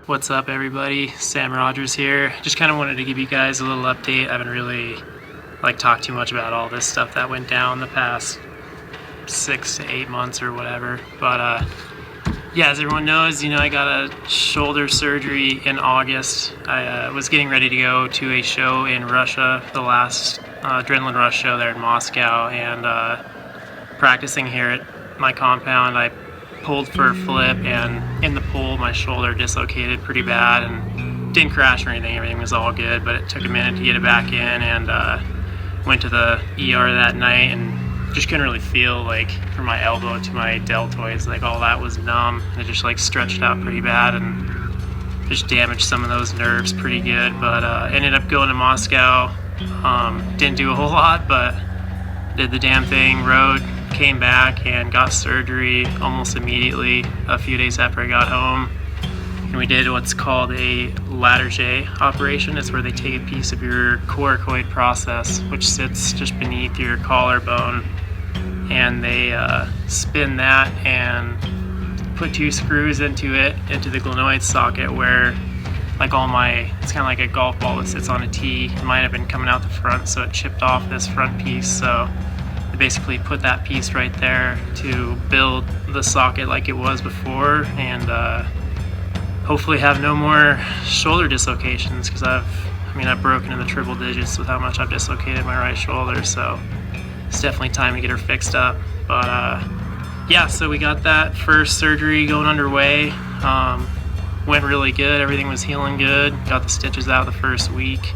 What's up, everybody? Sam Rogers here. Just kind of wanted to give you guys a little update. I haven't really talked too much about all this stuff that went down the past 6 to 8 months or whatever. But yeah, as everyone knows, I got a shoulder surgery in August. I was getting ready to go to a show in Russia, the last Adrenaline Rush show there in Moscow, and practicing here at my compound, I pulled for a flip, and in the pull my shoulder dislocated pretty bad and didn't crash or anything. Everything was all good, but it took a minute to get it back in, and went to the ER that night and just couldn't really feel, from my elbow to my deltoids, all that was numb. It just stretched out pretty bad and just damaged some of those nerves pretty good. But ended up going to Moscow. Didn't do a whole lot, but did the damn thing, rode, came back, and got surgery almost immediately a few days after I got home. And we did what's called a Latarjet operation. It's where they take a piece of your coracoid process, which sits just beneath your collarbone, and they spin that and put 2 screws into the glenoid socket where it's kind of like a golf ball that sits on a tee. It might have been coming out the front, so it chipped off this front piece. So they basically put that piece right there to build the socket like it was before, and hopefully have no more shoulder dislocations, because I've broken in the triple digits with how much I've dislocated my right shoulder. So it's definitely time to get her fixed up. But yeah, so we got that first surgery going underway. Went really good. Everything was healing good. Got the stitches out the first week,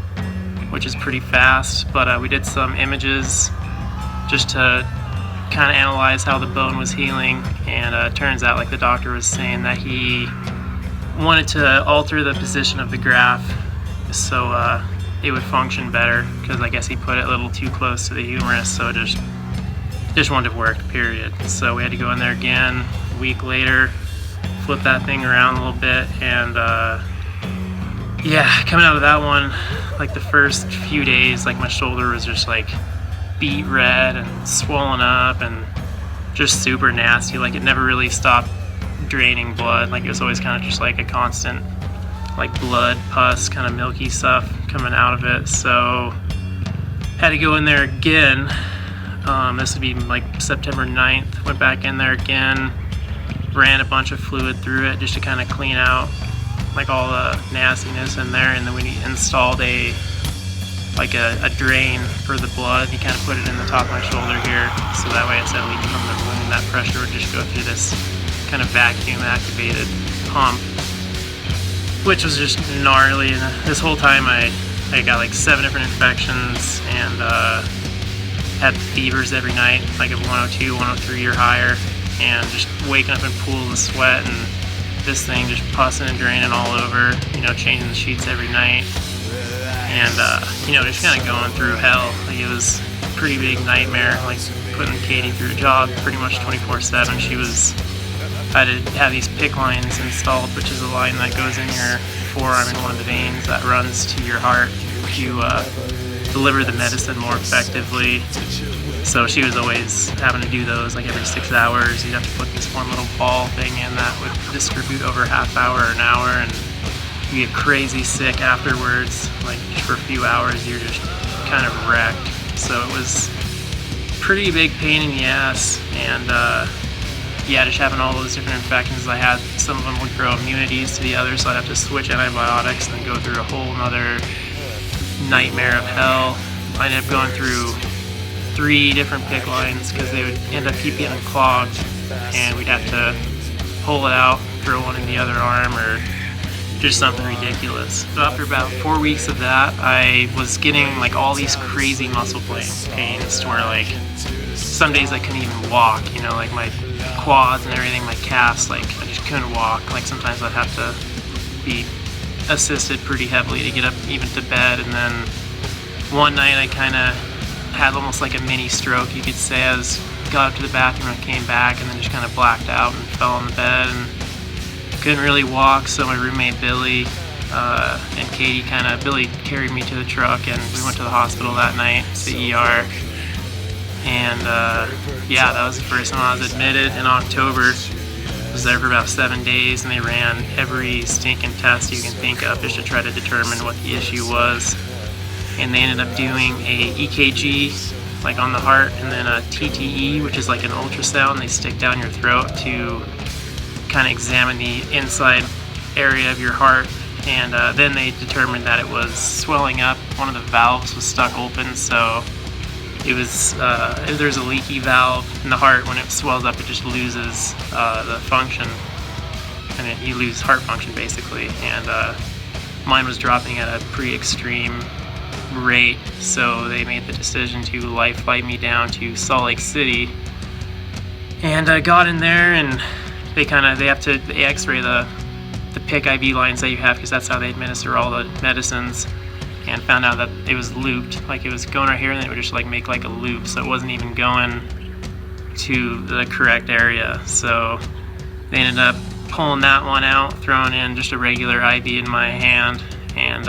which is pretty fast. But we did some images just to kind of analyze how the bone was healing, and it turns out, the doctor was saying, that he wanted to alter the position of the graft so it would function better, because I guess he put it a little too close to the humerus, so it just wouldn't have worked, period. So we had to go in there again a week later, flip that thing around a little bit, and yeah, coming out of that one, the first few days, my shoulder was just beet red and swollen up and just super nasty. It never really stopped draining blood. It was always kind of just a constant blood, pus, kind of milky stuff coming out of it. So had to go in there again. This would be September 9th. Went back in there again, ran a bunch of fluid through it just to kind of clean out all the nastiness in there, and then we installed a drain for the blood. You kind of put it in the top of my shoulder here, so that way instead of leaking from the wound, that pressure would just go through this kind of vacuum activated pump, which was just gnarly. And this whole time I got 7 different infections, and had fevers every night, of 102, 103 or higher, and just waking up in pools of sweat, and this thing just pussing and draining all over, changing the sheets every night, and just kind of going through hell. It was a pretty big nightmare, putting Katie through a job pretty much 24/7. I had to have these PICC lines installed, which is a line that goes in your forearm in one of the veins that runs to your heart to deliver the medicine more effectively. So she was always having to do those every 6 hours. You'd have to put this one little ball thing in that would distribute over a half hour or an hour, and you get crazy sick afterwards. Just for a few hours you're just kind of wrecked. So it was pretty big pain in the ass, and yeah, just having all those different infections I had. Some of them would grow immunities to the others, so I'd have to switch antibiotics and then go through a whole nother nightmare of hell. I ended up going through 3 different PICC lines because they would end up keep getting clogged, and we'd have to pull it out, throw one in the other arm, or just something ridiculous. So after about 4 weeks of that, I was getting all these crazy muscle pains to where some days I couldn't even walk, my quads and everything, my calves, I just couldn't walk. Sometimes I'd have to be assisted pretty heavily to get up even to bed. And then one night I kind of had almost a mini stroke, you could say. I got up to the bathroom and came back, and then just kind of blacked out and fell on the bed and couldn't really walk. So my roommate Billy and Katie Billy carried me to the truck, and we went to the hospital that night, to the ER. And yeah, that was the first time I was admitted in October. Was there for about 7 days, and they ran every stinking test you can think of just to try to determine what the issue was. And they ended up doing a EKG, like on the heart, and then a TTE, which is like an ultrasound they stick down your throat to kind of examine the inside area of your heart. And then they determined that it was swelling up. One of the valves was stuck open, so it was there's a leaky valve in the heart. When it swells up, it just loses the function, and you lose heart function basically. And mine was dropping at a pretty extreme rate, so they made the decision to life flight me down to Salt Lake City. And I got in there, and they x-ray the PICC IV lines that you have, because that's how they administer all the medicines, and found out that it was looped, like it was going right here and it would just like make like a loop, so it wasn't even going to the correct area. So they ended up pulling that one out, throwing in just a regular IV in my hand, and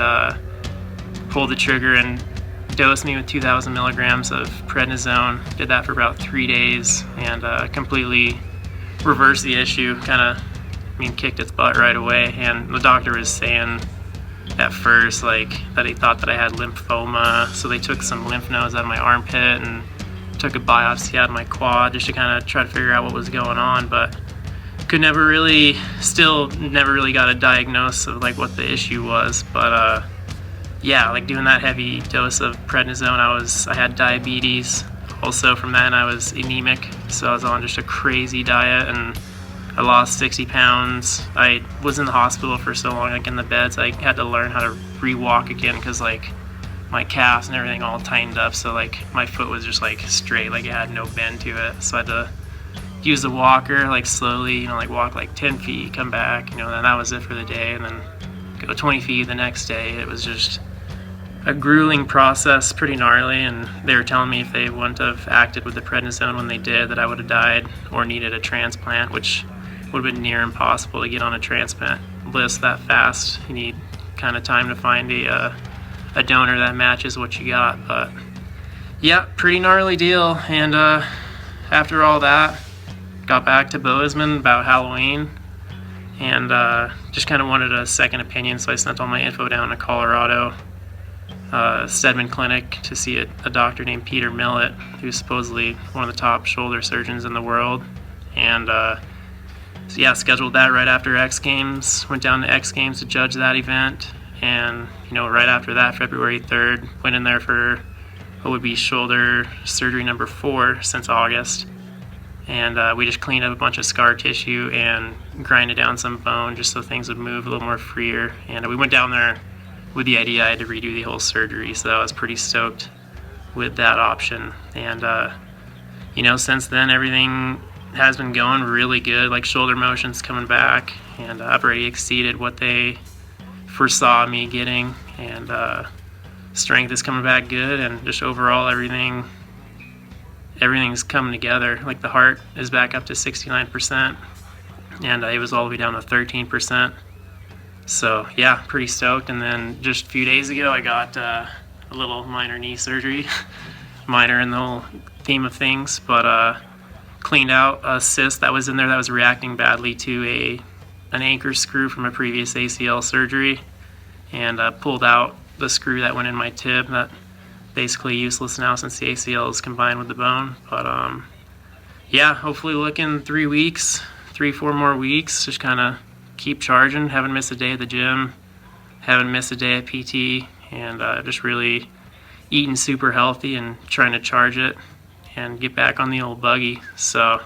pulled the trigger and dosed me with 2,000 milligrams of prednisone. Did that for about 3 days, and completely reversed the issue. Kicked its butt right away. And the doctor was saying at first that he thought that I had lymphoma, so they took some lymph nodes out of my armpit and took a biopsy out of my quad just to kind of try to figure out what was going on, but never really got a diagnosis of like what the issue was. But yeah, like doing that heavy dose of prednisone, I had diabetes also from that, and I was anemic, so I was on just a crazy diet, and I lost 60 pounds. I was in the hospital for so long, like in the beds. I had to learn how to re-walk again, because like my calves and everything all tightened up, so like my foot was just like straight, like it had no bend to it. So I had to use the walker like slowly, like walk like 10 feet, come back, and then that was it for the day, and then go 20 feet the next day. It was just a grueling process, pretty gnarly, and they were telling me if they wouldn't have acted with the prednisone when they did, that I would have died or needed a transplant, which would have been near impossible to get on a transplant list that fast. You need kind of time to find a donor that matches what you got. But yeah, pretty gnarly deal. And after all that, got back to Bozeman about Halloween, and just kind of wanted a second opinion, so I sent all my info down to Colorado, Stedman Clinic, to see a doctor named Peter Millett, who's supposedly one of the top shoulder surgeons in the world. And so yeah, scheduled that right after X Games. Went down to X Games to judge that event, and right after that, February 3rd, went in there for what would be shoulder surgery number 4 since August. And we just cleaned up a bunch of scar tissue and grinded down some bone just so things would move a little more freer. And we went down there with the idea I had to redo the whole surgery, so I was pretty stoked with that option. And since then, everything has been going really good. Like shoulder motion's coming back, and I've already exceeded what they foresaw me getting, and strength is coming back good, and just overall everything's coming together. Like the heart is back up to 69%, and it was all the way down to 13%. So yeah, pretty stoked. And then just a few days ago, I got a little minor knee surgery, minor in the whole theme of things, but cleaned out a cyst that was in there that was reacting badly to an anchor screw from a previous ACL surgery, and pulled out the screw that went in my tib. That basically useless now since the ACL is combined with the bone. But yeah, hopefully looking 3-4 more weeks, just kind of keep charging. Haven't missed a day at the gym, haven't missed a day at PT, and just really eating super healthy and trying to charge it and get back on the old buggy. So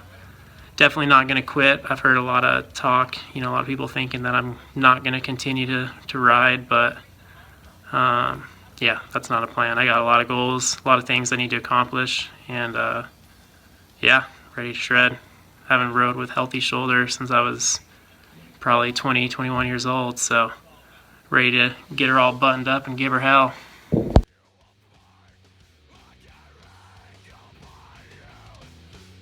definitely not going to quit. I've heard a lot of talk, a lot of people thinking that I'm not going to continue to ride, but yeah, that's not a plan. I got a lot of goals, a lot of things I need to accomplish, and yeah, ready to shred. Haven't rode with healthy shoulder since I was probably 20, 21 years old, so ready to get her all buttoned up and give her hell.